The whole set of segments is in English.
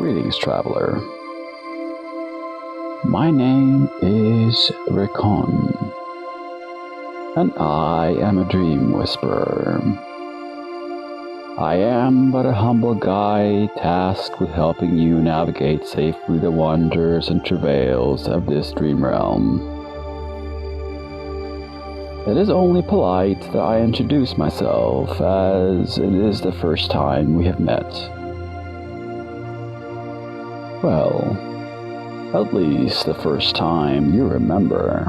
Greetings, traveler. My name is Rickon, and I am a dream whisperer. I am but a humble guide tasked with helping you navigate safely the wonders and travails of this dream realm. It is only polite that I introduce myself, as it is the first time we have met. Well, at least the first time you remember.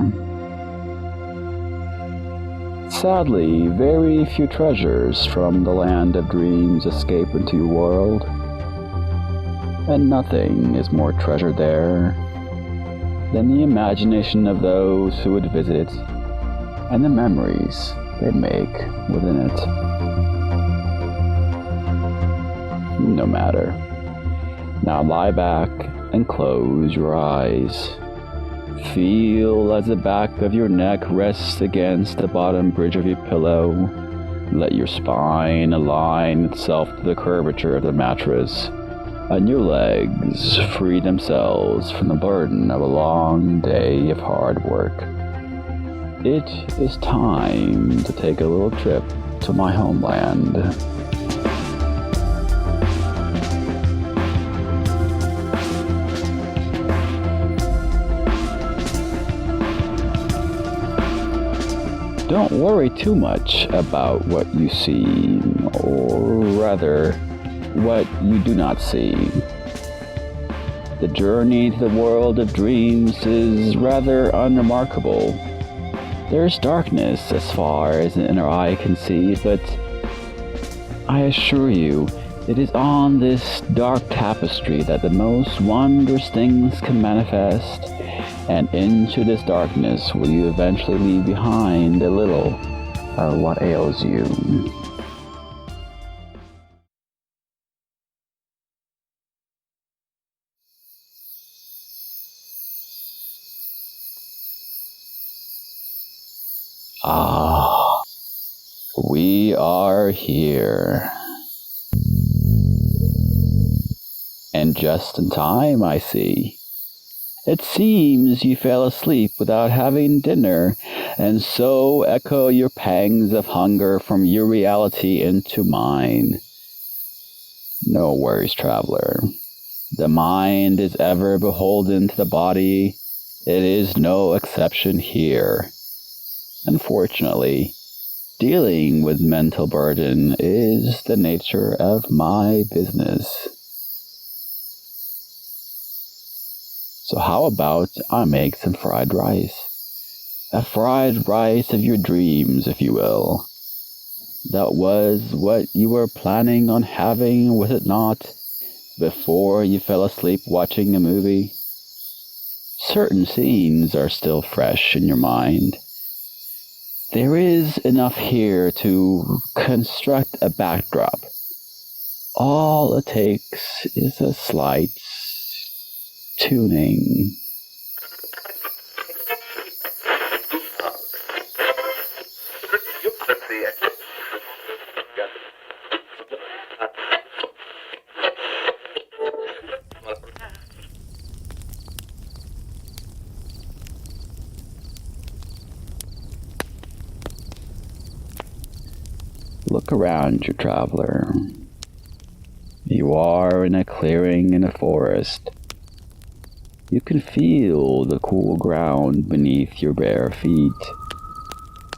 Sadly, very few treasures from the land of dreams escape into your world, and nothing is more treasured there than the imagination of those who would visit it and the memories they make within it. No matter. Now lie back and close your eyes. Feel as the back of your neck rests against the bottom bridge of your pillow. Let your spine align itself to the curvature of the mattress, and your legs free themselves from the burden of a long day of hard work. It is time to take a little trip to my homeland. Don't worry too much about what you see, or rather, what you do not see. The journey to the world of dreams is rather unremarkable. There is darkness as far as an inner eye can see, but I assure you, it is on this dark tapestry that the most wondrous things can manifest. And into this darkness will you eventually leave behind a little of what ails you. Ah, we are here. And just in time, I see. It seems you fell asleep without having dinner, and so echo your pangs of hunger from your reality into mine. No worries, traveler. The mind is ever beholden to the body. It is no exception here. Unfortunately, dealing with mental burden is the nature of my business. So how about I make some fried rice? A fried rice of your dreams, if you will. That was what you were planning on having, was it not, before you fell asleep watching a movie? Certain scenes are still fresh in your mind. There is enough here to construct a backdrop. All it takes is a slight tuning. Look around you, traveler. You are in a clearing in a forest. You can feel the cool ground beneath your bare feet.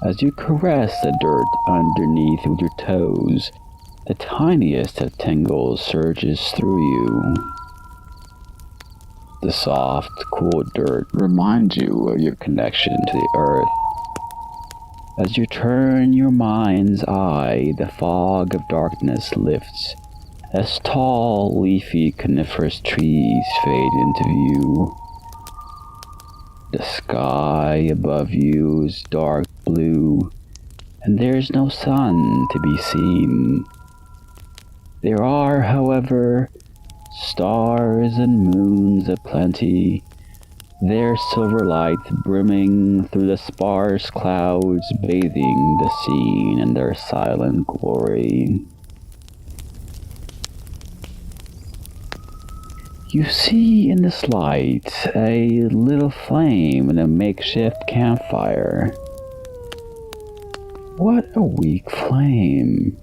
As you caress the dirt underneath with your toes, the tiniest of tingles surges through you. The soft, cool dirt reminds you of your connection to the earth. As you turn your mind's eye, the fog of darkness lifts, as tall, leafy coniferous trees fade into view. The sky above you is dark blue, and there is no sun to be seen. There are, however, stars and moons aplenty, their silver light brimming through the sparse clouds, bathing the scene in their silent glory. You see in this light a little flame in a makeshift campfire. What a weak flame.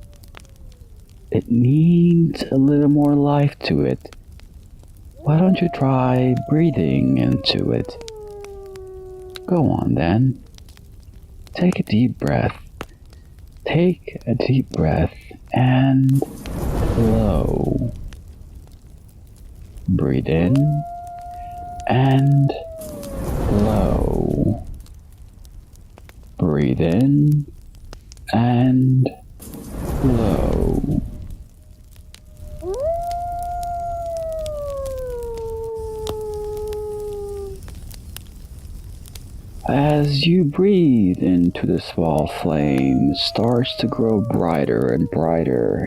It needs a little more life to it. Why don't you try breathing into it? Go on then. Take a deep breath. Take a deep breath and blow. Breathe in and blow. Breathe in and blow. As you breathe into the small flame, it starts to grow brighter and brighter.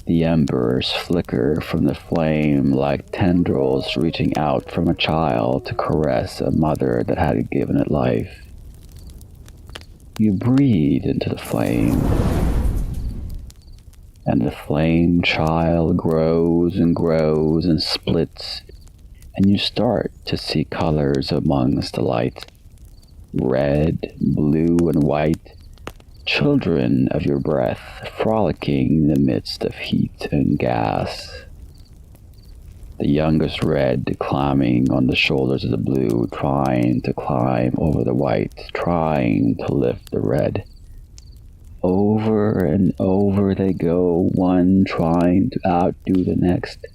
The embers flicker from the flame like tendrils reaching out from a child to caress a mother that had given it life. You breathe into the flame, and the flame child grows and splits, and you start to see colors amongst the light. Red, blue, and white, children of your breath frolicking in the midst of heat and gas. The youngest red climbing on the shoulders of the blue, trying to climb over the white, trying to lift the red. Over and over they go, one trying to outdo the next.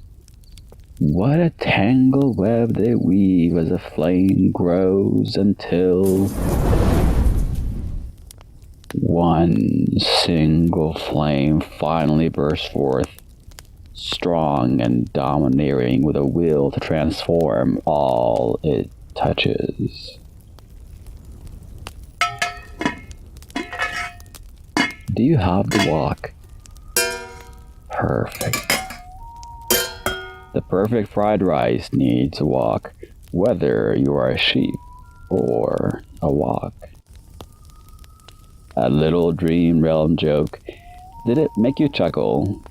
What a tangled web they weave as the flame grows until one single flame finally bursts forth, strong and domineering, with a will to transform all it touches. Do you have the wok? Perfect. The perfect fried rice needs a wok, whether you are a sheep or a wok. A little dream realm joke. Did it make you chuckle?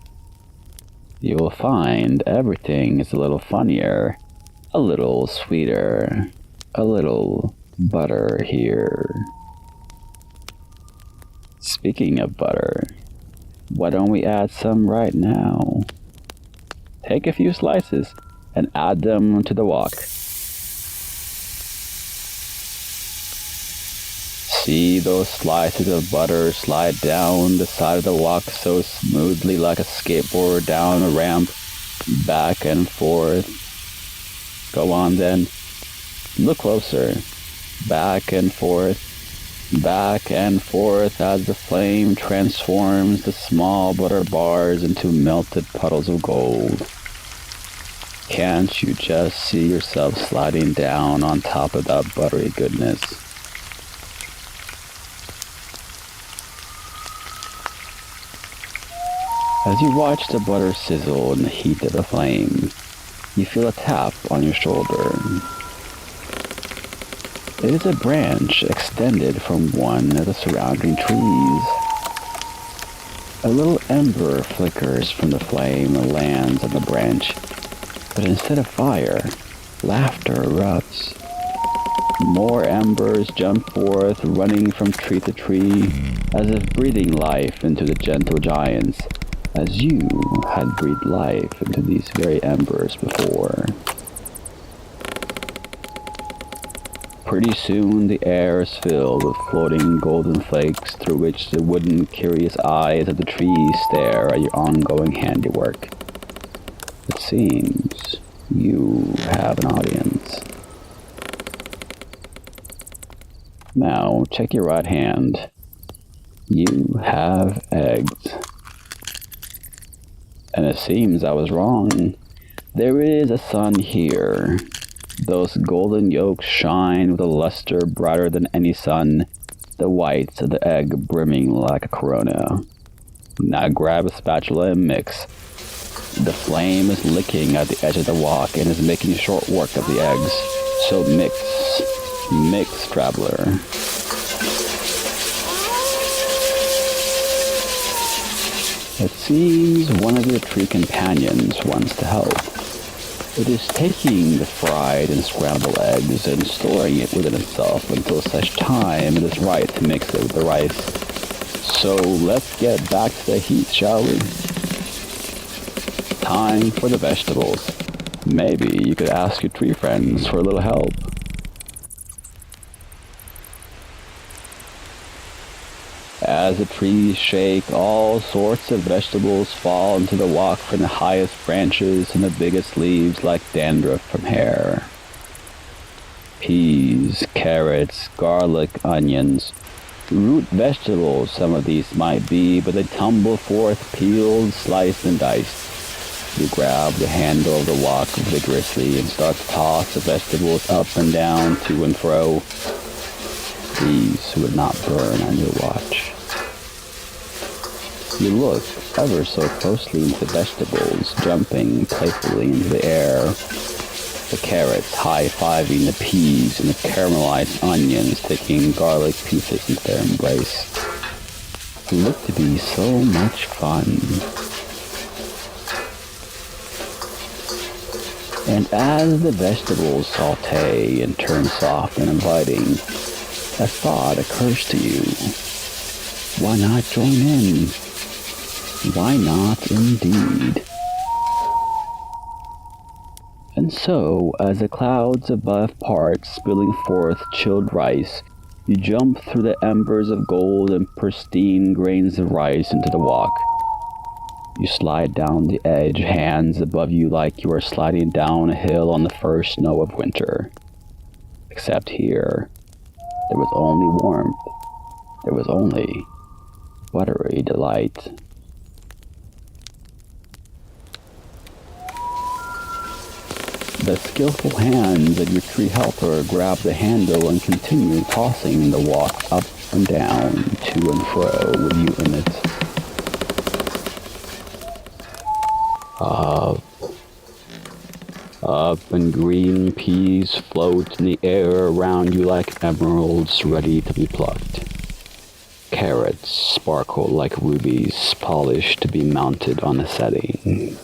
You will find everything is a little funnier, a little sweeter, a little butter here. Speaking of butter, why don't we add some right now? Take a few slices and add them to the wok. See those slices of butter slide down the side of the wok so smoothly, like a skateboard down a ramp, back and forth. Go on then. Look closer. Back and forth as the flame transforms the small butter bars into melted puddles of gold. Can't you just see yourself sliding down on top of that buttery goodness? As you watch the butter sizzle in the heat of the flame, you feel a tap on your shoulder. It is a branch extended from one of the surrounding trees. A little ember flickers from the flame and lands on the branch, but instead of fire, laughter erupts. More embers jump forth, running from tree to tree, as if breathing life into the gentle giants, as you had breathed life into these very embers before. Pretty soon the air is filled with floating golden flakes through which the wooden, curious eyes of the trees stare at your ongoing handiwork. It seems you have an audience. Now, check your right hand. You have eggs. And it seems I was wrong. There is a sun here. Those golden yolks shine with a luster brighter than any sun, the whites of the egg brimming like a corona. Now grab a spatula and mix. The flame is licking at the edge of the wok and is making short work of the eggs. So mix, traveler. It seems one of your tree companions wants to help. It is taking the fried and scrambled eggs and storing it within itself until such time it is right to mix it with the rice. So let's get back to the heat, shall we? Time for the vegetables. Maybe you could ask your tree friends for a little help. As the trees shake, all sorts of vegetables fall into the wok from the highest branches and the biggest leaves like dandruff from hair. Peas, carrots, garlic, onions. Root vegetables some of these might be, but they tumble forth peeled, sliced, and diced. You grab the handle of the wok vigorously and start to toss the vegetables up and down, to and fro. These would not burn on your watch. You look ever so closely into the vegetables, jumping playfully into the air. The carrots high-fiving the peas and the caramelized onions taking garlic pieces into their embrace. It looked to be so much fun. And as the vegetables saute and turn soft and inviting, a thought occurs to you. Why not join in? Why not, indeed? And so, as the clouds above part, spilling forth chilled rice, you jump through the embers of gold and pristine grains of rice into the wok. You slide down the edge, hands above you like you are sliding down a hill on the first snow of winter. Except here, there was only warmth. There was only buttery delight. The skillful hands of your tree helper grab the handle and continue tossing the wok up and down, to and fro with you in it. Up, and green peas float in the air around you like emeralds ready to be plucked. Carrots sparkle like rubies polished to be mounted on a setting.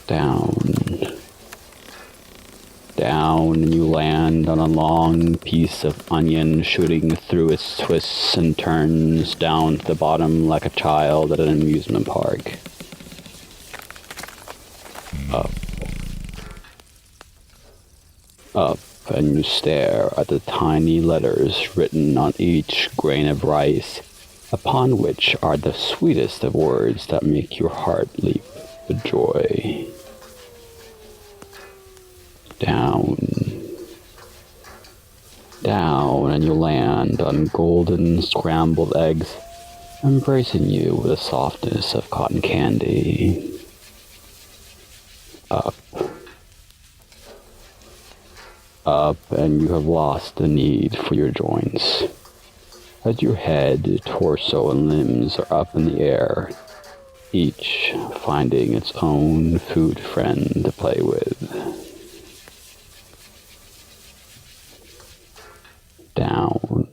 Down, and you land on a long piece of onion shooting through its twists and turns down to the bottom like a child at an amusement park. Up, and you stare at the tiny letters written on each grain of rice, upon which are the sweetest of words that make your heart leap with joy. Down, and you land on golden scrambled eggs, embracing you with the softness of cotton candy. Up, and you have lost the need for your joints. As your head, torso, and limbs are up in the air, each finding its own food friend to play with. Down,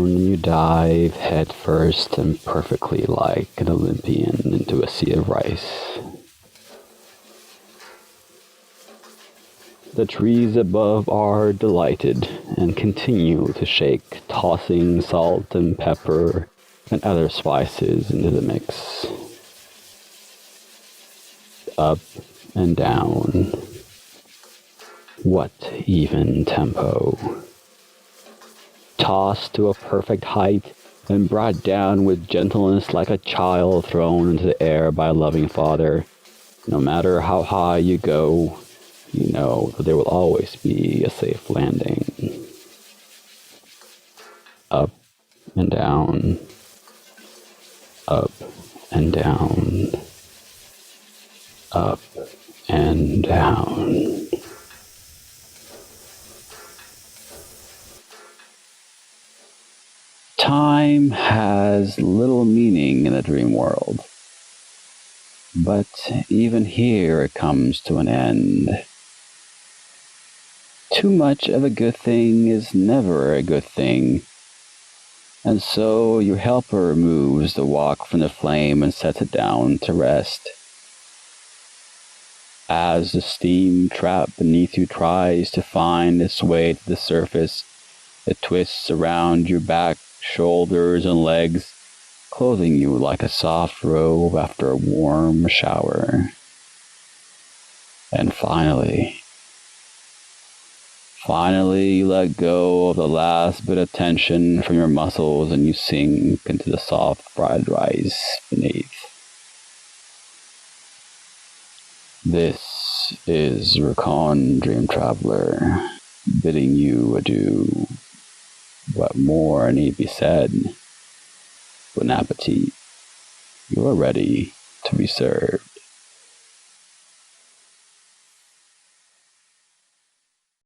and you dive head first and perfectly like an Olympian into a sea of rice. The trees above are delighted and continue to shake, tossing salt and pepper and other spices into the mix. Up and down. What even tempo. Tossed to a perfect height and brought down with gentleness like a child thrown into the air by a loving father. No matter how high you go, you know that there will always be a safe landing. Up and down. Up and down. Up and down. Time has little meaning in the dream world. But even here it comes to an end. Too much of a good thing is never a good thing. And so your helper removes the wok from the flame and sets it down to rest. As the steam trap beneath you tries to find its way to the surface, it twists around your back, shoulders, and legs, clothing you like a soft robe after a warm shower. And finally, you let go of the last bit of tension from your muscles and you sink into the soft fried rice beneath. This is Rakan Dream Traveler, bidding you adieu. What more need be said? Bon appetit. You are ready to be served.